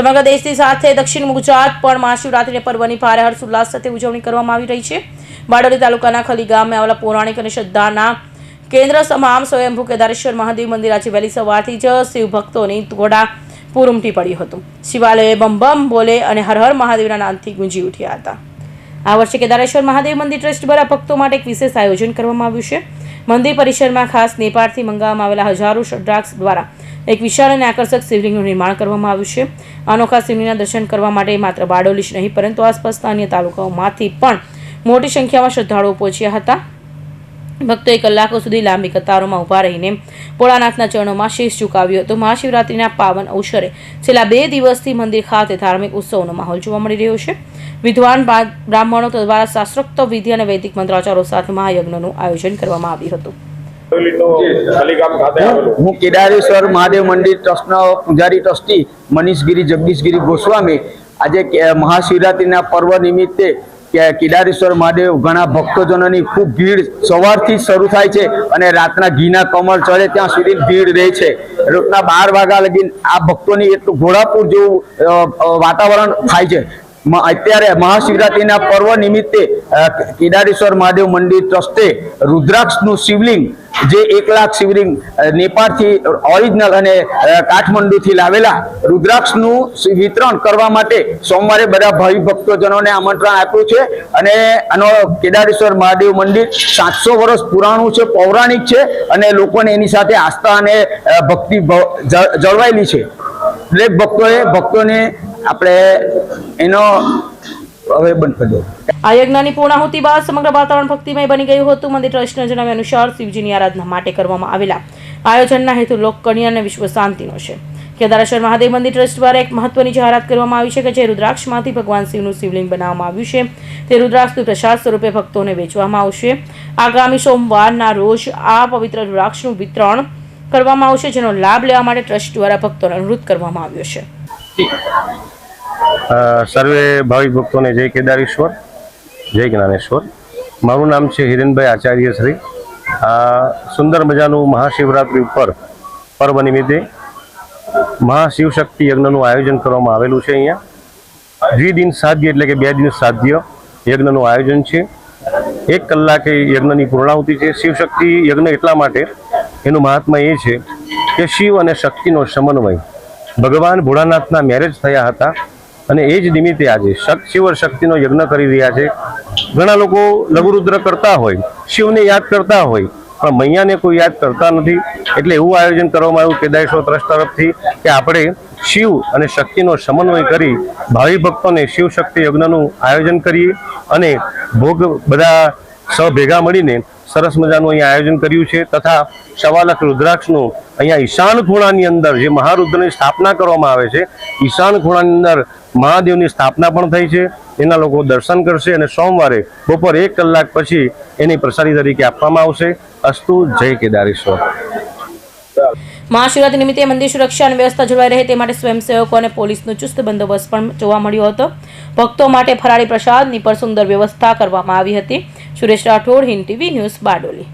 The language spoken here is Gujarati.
સમગ્ર દેશની સાથે દક્ષિણ ગુજરાત પણ મહાશિવરાત્રિના પર્વની ભારે હર્ષોલ્લાસ સાથે ઉજવણી કરવામાં આવી રહી છે। બારડોલી તાલુકાના ખલી ગામે આવેલા પૌરાણિક અને શ્રદ્ધાના કેન્દ્ર તમામ સ્વયંભૂ કેદારેશ્વર મહાદેવ મંદિર આજે વહેલી સવારથી જ શિવ ભક્તોની ઘોડા પૂર ઉમટી પડ્યું હતું। શિવાલયે બમ બમ બોલે અને હર હર મહાદેવના નામથી ગુંજી ઉઠ્યા હતા। આ વર્ષે કેદારેશ્વર મહાદેવ મંદિર ટ્રસ્ટ દ્વારા ભક્તો માટે એક વિશેષ આયોજન કરવામાં આવ્યું છે। મંદિર પરિસરમાં ખાસ નેપાળથી મંગાવવામાં આવેલા હજારો શ્રદ્ધાળુ દ્વારા એક વિશાળ અને આકર્ષક શિવલિંગનું નિર્માણ કરવામાં આવ્યું છે। અનોખા શિવલિંગના દર્શન કરવા માટે માત્ર બારડોલી જ નહીં પરંતુ આસપાસના અન્ય તાલુકાઓમાંથી પણ મોટી સંખ્યામાં શ્રદ્ધાળુઓ પહોંચ્યા હતા। ભક્તોએ કલાકો સુધી લાંબી કતારોમાં ઊભા રહીને ભોળાનાથના ચરણોમાં શીશ ઝુકાવ્યો હતો। મહાશિવરાત્રિના પાવન અવસરે છેલ્લા 2 દિવસથી મંદિર ખાતે ધાર્મિક ઉત્સવનો માહોલ જોવા મળી રહ્યો છે। વિદ્વાન બ્રાહ્મણો દ્વારા શાસ્ત્રોક્ત વિધિ અને વૈદિક મંત્રોચ્ચારો સાથે મહાયજ્ઞનું આયોજન કરવામાં આવ્યું હતું। હું કેદારેશ્વર મહાદેવ મંદિર ટ્રસ્ટનો પૂજારી ટ્રસ્ટી મનીષગીરી જગદીશગીરી ગોસ્વામી આજે મહાશિવરાત્રિના પર્વ નિમિત્તે કેદારેશ્વર મહાદેવ ઘણા ભક્તજનોની ખૂબ ભીડ સવારથી શરૂ થાય છે અને રાતના ઘીના કમળ ચડે ત્યાં સુધી ભીડ રહે છે। રાતના 12 વાગ્યા લગી આ ભક્તોની એટલું ઘોડાપુર જેવું વાતાવરણ થાય છે। અત્યારે મહાશિવરાત્રિના પર્વ નિમિત્તે કેદારેશ્વર મહાદેવ મંદિર ટ્રસ્ટે રુદ્રાક્ષનું શિવલિંગ જે 1 લાખ શિવલિંગ નેપાળથી ઓરિજિનલ અને કાઠમંડુથી લાવેલા રુદ્રાક્ષનું વિતરણ કરવા માટે સોમવારે બધા ભાવિ ભક્તજનોને આમંત્રણ આપ્યું છે। અને આનો કેદારેશ્વર મહાદેવ મંદિર 700 વર્ષ પુરાણું છે, પૌરાણિક છે અને લોકોને એની સાથે આસ્થા અને ભક્તિ જળવાયેલી છે। દરેક ભક્તોને આપણે એનો હવે બંધ કરી દો। આ યજ્ઞની પૂર્ણાહુતિ બાદ સમગ્ર વાતાવરણ ભક્તિમય બની ગયું હતું। મંદિર ટ્રસ્ટના જણાવ્યા અનુસાર શિવજીની આરાધના માટે કરવામાં આવેલા આયોજનના હેતુ લોકકલ્યાણ અને વિશ્વ શાંતિનો છે। કેદારેશ્વર મહાદેવ મંદિર ટ્રસ્ટ દ્વારા એક મહત્વની જાહેરાત કરવામાં આવી છે કે જે રુદ્રાક્ષમાંથી ભગવાન શિવનું શિવલિંગ બનાવવામાં આવ્યું છે તે રુદ્રાક્ષનું પ્રસાદ સ્વરૂપે ભક્તોને વેચવામાં આવશે। આગામી સોમવારના રોજ આ પવિત્ર રુદ્રાક્ષનું વિતરણ કરવામાં આવશે જેનો લાભ લેવા માટે ટ્રસ્ટ દ્વારા ભક્તોને અનુરોધ કરવામાં આવ્યો છે। સર્વે ભાવિક ભક્તોને જય કેદારેશ્વર, જય જ્ઞાનેશ્વર। મારું નામ છે હિરેનભાઈ આચાર્ય શ્રી। આ સુંદર મજાનું મહાશિવરાત્રિ ઉપર પર્વ નિમિત્તે મહાશિવશક્તિ યજ્ઞનું આયોજન કરવામાં આવેલું છે। અહીંયા દ્વિદિન સાધ્ય એટલે કે 2 દિવસ સાધ્ય યજ્ઞનું આયોજન છે। 1 કલાકે યજ્ઞની પૂર્ણાહુતિ છે। શિવશક્તિ યજ્ઞ એટલા માટે એનું મહાત્મા એ છે કે શિવ અને શક્તિનો સમન્વય ભગવાન ભોળાનાથના મેરેજ થયા હતા અને એ જ નિમિત્તે આજે શિવ શક્તિનો યજ્ઞ કરી રહ્યા છે। ઘણા લોકો લઘુરુદ્ર કરતા હોય, શિવને યાદ કરતા હોય પણ મૈયાને કોઈ યાદ કરતા નથી। એટલે એવું આયોજન કરવામાં આવ્યું કેદારેશ્વર ટ્રસ્ટ તરફથી કે આપણે શિવ અને શક્તિનો સમન્વય કરી ભાવિ ભક્તોને શિવ શક્તિ યજ્ઞનું આયોજન કરીએ અને ભોગ બધા ભેગા મળીને સરસ મજાનું અહીંયા આયોજન કર્યું છે। તથા 1.25 લાખ રુદ્રાક્ષનું અહીંયા ઈશાન ખૂણાની અંદર જે મહારુદ્રની સ્થાપના કરવામાં આવે છે, ઈશાન ખૂણાની અંદર મહાદેવની સ્થાપના પણ થઈ છે। એના લોકો દર્શન કરશે અને સોમવારે બપોર 1 કલાક પછી એની પ્રસાદી તરીકે આપવામાં આવશે। અસ્તુ, જય કેદારેશ્વર। મહાશિવરાત્રિ નિમિત્તે મંદિર સુરક્ષા અને વ્યવસ્થા જળવાઈ રહે તે માટે સ્વયંસેવકો અને પોલીસનો ચુસ્ત બંદોબસ્ત પણ જોવા મળ્યો હતો। ભક્તો માટે ફરાળી પ્રસાદની પણ સુંદર વ્યવસ્થા કરવામાં આવી હતી। Suresh Rathod, Hind TV news, Bardoli.